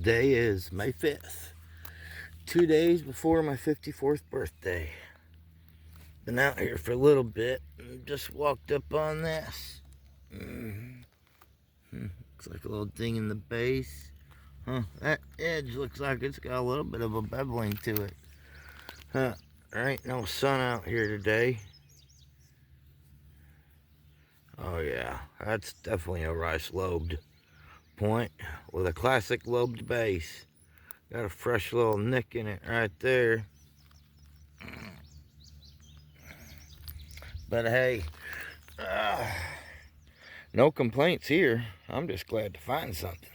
Today is May 5th, 2 days before my 54th birthday. Been out here for a little bit and just walked up on this. Looks like a little thing in the base. That edge looks like it's got a little bit of a beveling to it. There ain't no sun out here today. Oh yeah, that's definitely a rice lobed point with a classic lobed base. Got a fresh little nick in it right there. But hey, no complaints here. I'm just glad to find something.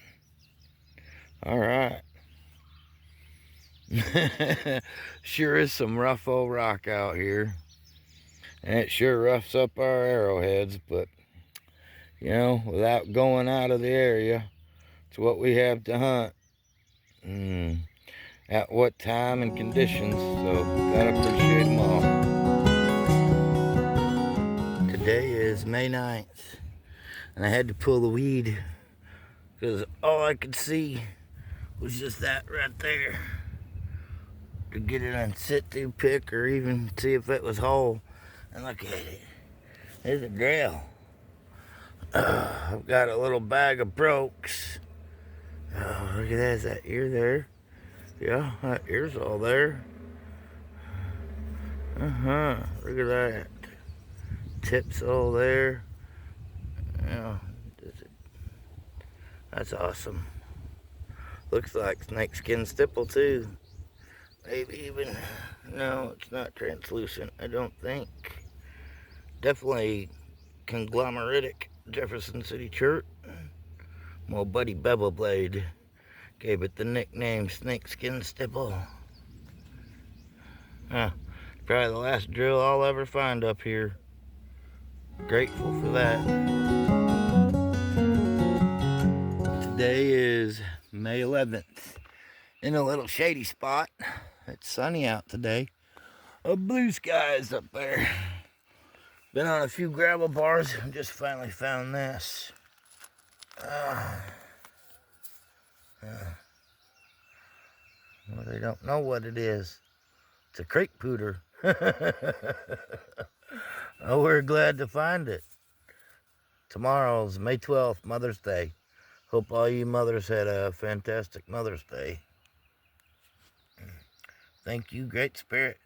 All right. Sure is some rough old rock out here. And it sure roughs up our arrowheads, but you know, without going out of the area, it's what we have to hunt. At what time and conditions, so gotta appreciate them all. Today is May 9th, and I had to pull the weed because all I could see was just that right there. To get it on sit-through pick or even see if it was whole. And look at it. There's a grail. I've got a little bag of Brooks. Oh, look at that. Is that ear there? Yeah, that ear's all there. Look at that. Tips all there. Yeah, that's awesome. Looks like snakeskin stipple too. Maybe even, no, it's not translucent, I don't think. Definitely conglomeratic Jefferson City chert. My old buddy Bevel Blade gave it the nickname snakeskin stipple. Probably the last drill I'll ever find up here. Grateful for that. Today is May 11th. In a little shady spot. It's sunny out today. Blue skies up there. Been on a few gravel bars and just finally found this. Well, they don't know what it is. It's a creek pooter. Oh, we're glad to find it. Tomorrow's May 12th, Mother's Day. Hope all you mothers had a fantastic Mother's Day. Thank you, Great Spirit.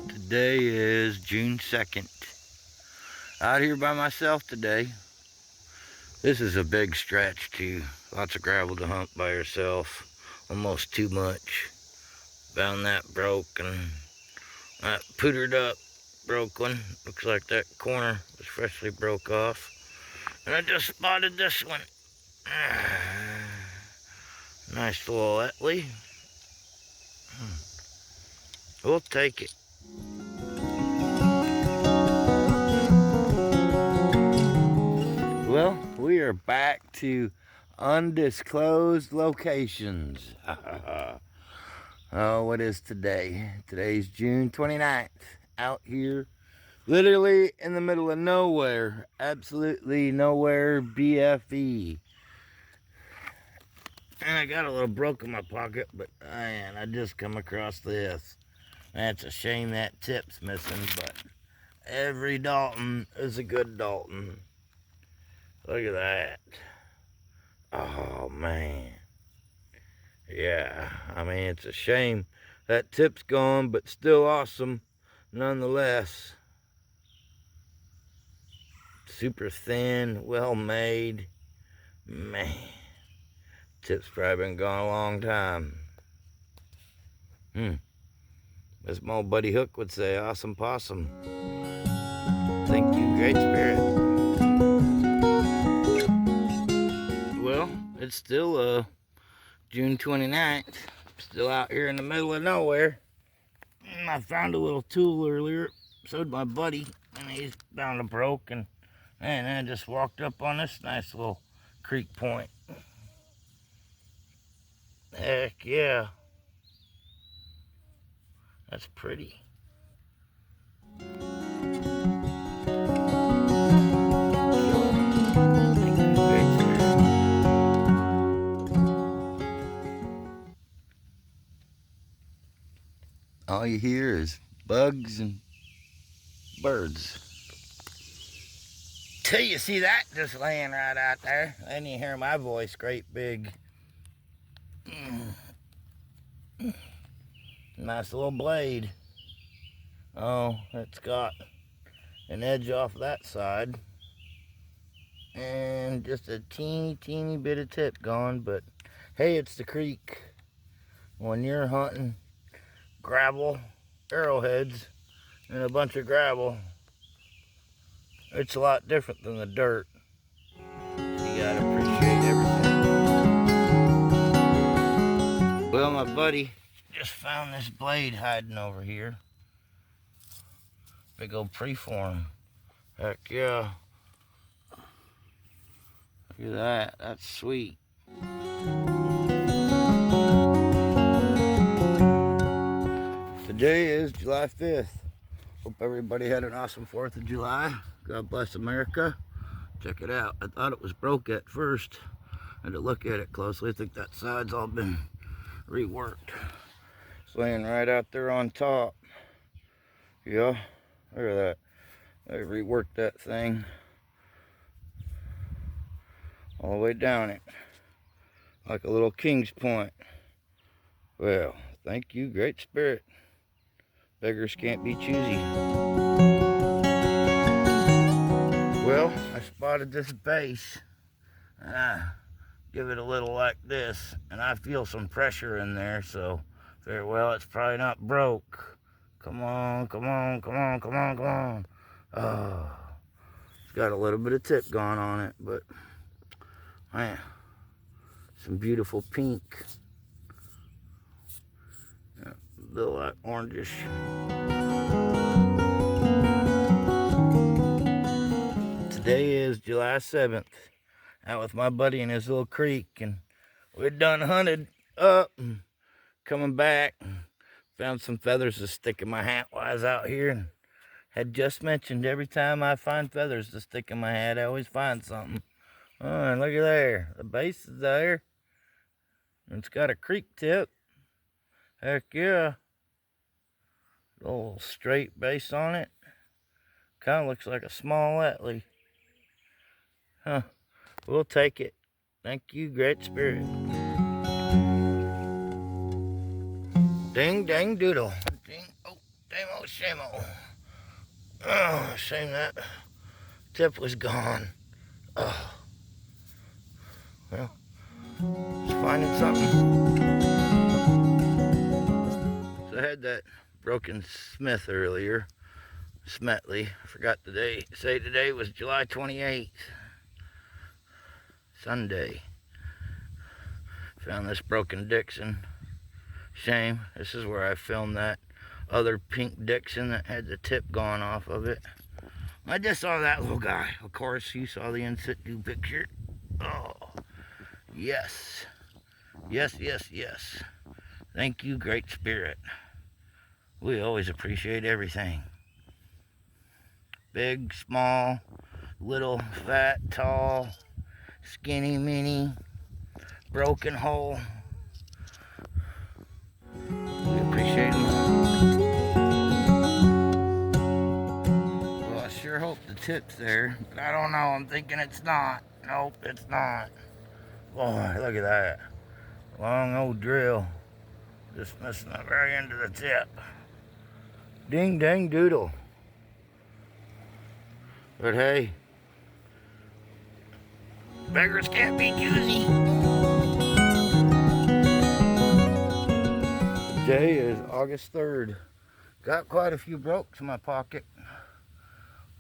Today is June 2nd. Out here by myself today. This is a big stretch too. Lots of gravel to hunt by yourself. Almost too much. Found that broke and that pootered up broke one. Looks like that corner was freshly broke off. And I just spotted this one. Nice little Etley. We'll take it. Well, we are back to undisclosed locations. Oh, what is today? Today's June 29th. Out here, literally in the middle of nowhere. Absolutely nowhere, BFE. And I got a little broke in my pocket, but man, I just come across this. That's a shame that tip's missing, but every Dalton is a good Dalton. Look at that. Oh, man. Yeah, I mean, it's a shame that tip's gone, but still awesome nonetheless. Super thin, well made. Man. Tip's probably been gone a long time. As my old buddy Hook would say, awesome possum. Thank you, Great Spirit. Well, it's still June 29th. Still out here in the middle of nowhere. And I found a little tool earlier. So did my buddy. And he's found a broke. And I just walked up on this nice little creek point. Heck yeah. That's pretty. all you hear is bugs and birds. Till you see that just laying right out there. Then you hear my voice, great big. Nice little blade. Oh, it's got an edge off that side. And just a teeny bit of tip gone, but hey, it's the creek. When you're hunting gravel, arrowheads, and a bunch of gravel, it's a lot different than the dirt. So you gotta appreciate everything. Well, my buddy just found this blade hiding over here. Big old preform. Heck yeah. Look at that, that's sweet. Today is July 5th. Hope everybody had an awesome 4th of July. God bless America. Check it out. I thought it was broke at first. I had to look at it closely. I think that side's all been reworked. It's laying right out there on top. Yeah, look at that. They reworked that thing all the way down it, like a little king's point. Well, thank you, Great Spirit. Beggars can't be choosy. Well, I spotted this base, and I give it a little like this, and I feel some pressure in there, so very well, it's probably not broke. Come on, come on, come on, come on, come on. Oh, it's got a little bit of tip going on it, but man, some beautiful pink. A little like orangish. Today is July 7th. Out with my buddy in his little creek, and we done hunted up and coming back. Found some feathers to stick in my hat while I was out here, and had just mentioned every time I find feathers to stick in my hat, I always find something. Oh, and look at there. The base is there. And it's got a creek tip. Heck yeah. Little straight base on it. Kind of looks like a small Etley. Huh. We'll take it. Thank you, Great Spirit. Ding, dang, doodle. Ding, oh, dame-o, shame-o. Oh, shame that tip was gone. Oh. Well, just finding something. So I had that broken Smith earlier. Smetley. I forgot the day. Say today was July 28th. Sunday. Found this broken Dixon. Shame. This is where I filmed that other pink Dixon that had the tip gone off of it. I just saw that little guy. Of course, you saw the in situ picture. Oh, yes. Yes, yes, yes. Thank you, Great Spirit. We always appreciate everything. Big, small, little, fat, tall, skinny, mini, broken whole. We appreciate them all. Well, I sure hope the tip's there, but I don't know. I'm thinking it's not. Nope, it's not. Boy, look at that. Long old drill. Just missing the very end of the tip. Ding, dang, doodle. But hey, beggars can't be choosy. Today is August 3rd. Got quite a few brokes in my pocket.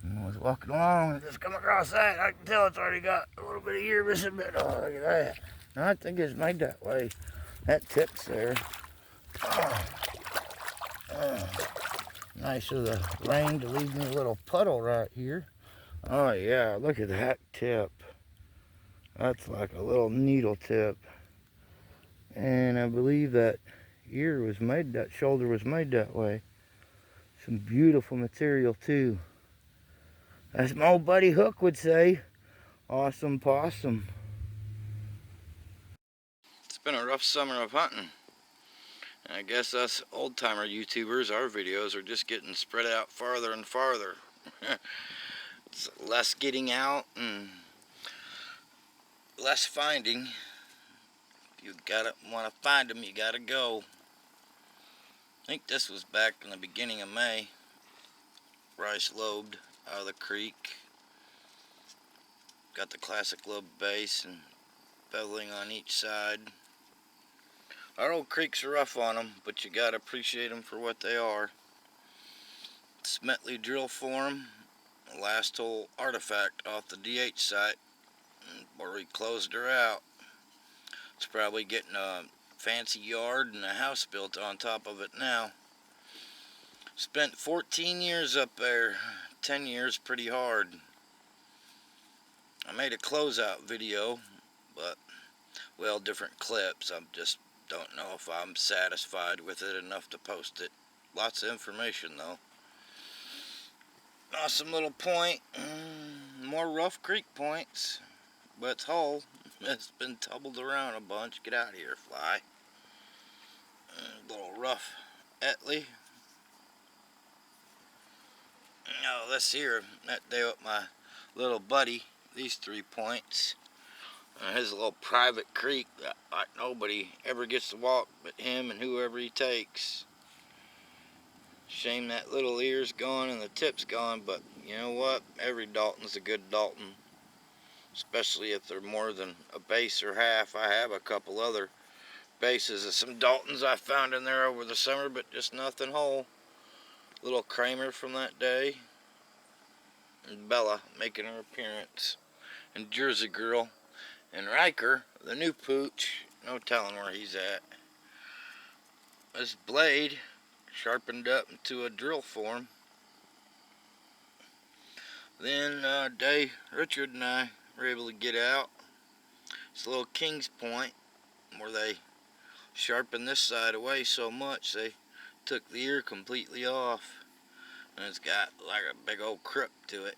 I was walking along and just come across that. I can tell it's already got a little bit of ear missing, but oh, look at that. I think it's made that way. That tip's there. Nice of the rain to leave me a little puddle right here. Oh yeah, look at that tip. That's like a little needle tip. And I believe that ear was made, that shoulder was made that way. Some beautiful material too. As my old buddy Hook would say, awesome possum. It's been a rough summer of hunting. I guess us old-timer YouTubers, our videos are just getting spread out farther and farther. It's less getting out and less finding. If you want to find them, you gotta go. I think this was back in the beginning of May. Rice lobed out of the creek. Got the classic lobe base and beveling on each side. Our old creeks are rough on them, but you gotta appreciate them for what they are. Smetley drill form, last hole artifact off the DH site, where we closed her out. It's probably getting a fancy yard and a house built on top of it now. Spent 14 years up there, 10 years pretty hard. I made a closeout video, but, well, different clips. I just don't know if I'm satisfied with it enough to post it. Lots of information, though. Awesome little point. More rough creek points, but it's whole. It's been tumbled around a bunch. Get out of here, fly. A little rough Etley. Now, this here, that day with my little buddy, these 3 points. His little private creek that like nobody ever gets to walk but him and whoever he takes. Shame that little ear's gone and the tip's gone, but you know what? Every Dalton's a good Dalton. Especially if they're more than a base or half. I have a couple other bases of some Daltons I found in there over the summer, but just nothing whole. Little Kramer from that day. And Bella making her appearance. And Jersey Girl. And Riker, the new pooch. No telling where he's at. This blade sharpened up into a drill form. Then Day, Richard and I were able to get out. It's a little King's Point where they sharpened this side away so much they took the ear completely off. And it's got like a big old crook to it.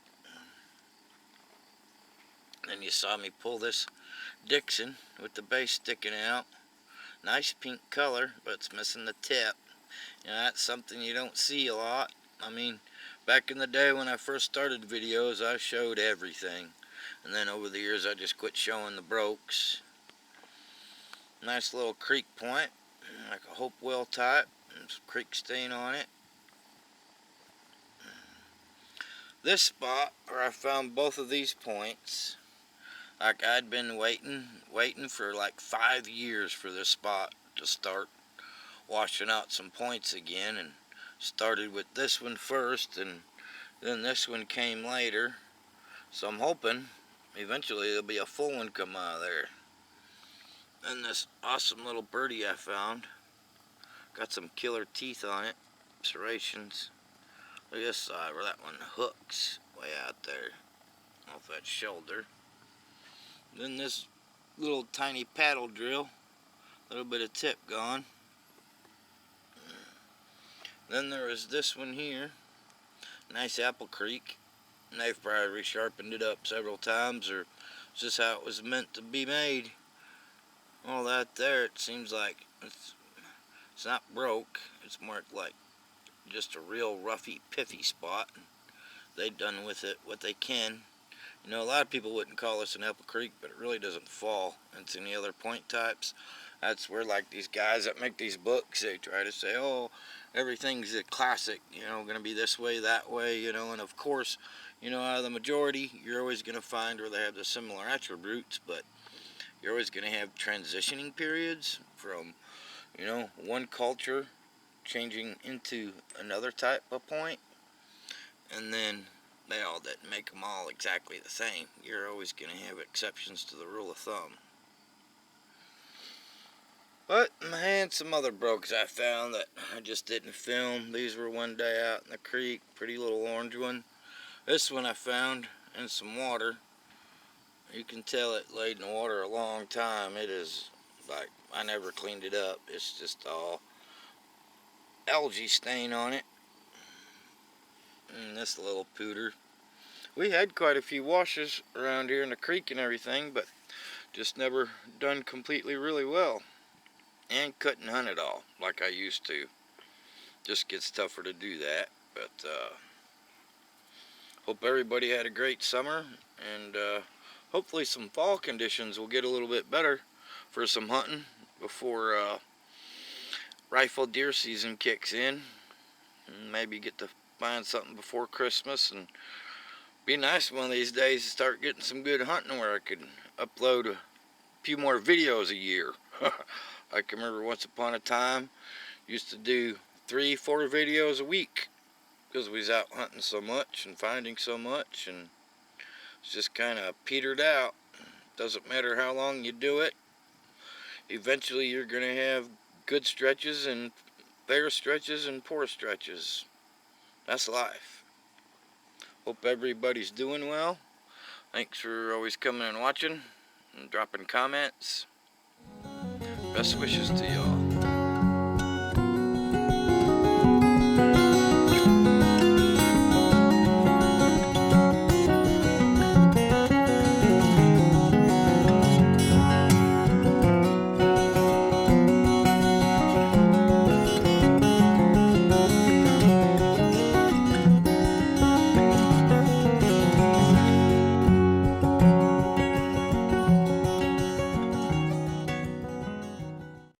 Then you saw me pull this Dixon with the base sticking out. Nice pink color, but it's missing the tip. You know, that's something you don't see a lot. I mean, back in the day when I first started videos, I showed everything. And then over the years, I just quit showing the brokes. Nice little creek point, like a Hopewell type. And some creek stain on it. This spot where I found both of these points, like I'd been waiting for like 5 years for this spot to start washing out some points again, and started with this one first, and then this one came later. So I'm hoping eventually there'll be a full one come out of there. And this awesome little birdie I found, got some killer teeth on it, serrations. Look at this side where that one hooks way out there off that shoulder. Then this little tiny paddle drill, a little bit of tip gone. Then there was this one here, nice Apple Creek. And they've probably resharpened it up several times, or it's just how it was meant to be made. All that there, it seems like it's not broke. It's more like just a real roughy, piffy spot. They've done with it what they can. You know, a lot of people wouldn't call this an Apple Creek, but it really doesn't fall into any other point types. That's where, like, these guys that make these books, they try to say, oh, everything's a classic, you know, going to be this way, that way, you know. And of course, you know, out of the majority, you're always going to find where they have the similar attributes, but you're always going to have transitioning periods from, you know, one culture changing into another type of point. And then they all didn't make them all exactly the same. You're always going to have exceptions to the rule of thumb. But I had some other brokes I found that I just didn't film. These were one day out in the creek. Pretty little orange one. This one I found in some water. You can tell it laid in the water a long time. It is like, I never cleaned it up. It's just all algae stain on it. And this little pooter. We had quite a few washes around here in the creek and everything, but just never done completely really well. and couldn't hunt at all like I used to. Just gets tougher to do that. But hope everybody had a great summer, and hopefully some fall conditions will get a little bit better for some hunting before rifle deer season kicks in, and maybe get to find something before Christmas. And be nice one of these days to start getting some good hunting where I could upload a few more videos a year. I can remember once upon a time used to do 3-4 videos a week because we was out hunting so much and finding so much, and it's just kind of petered out. Doesn't matter how long you do it, eventually you're going to have good stretches and fair stretches and poor stretches. That's life. Hope everybody's doing well. Thanks for always coming and watching and dropping comments. Best wishes to y'all.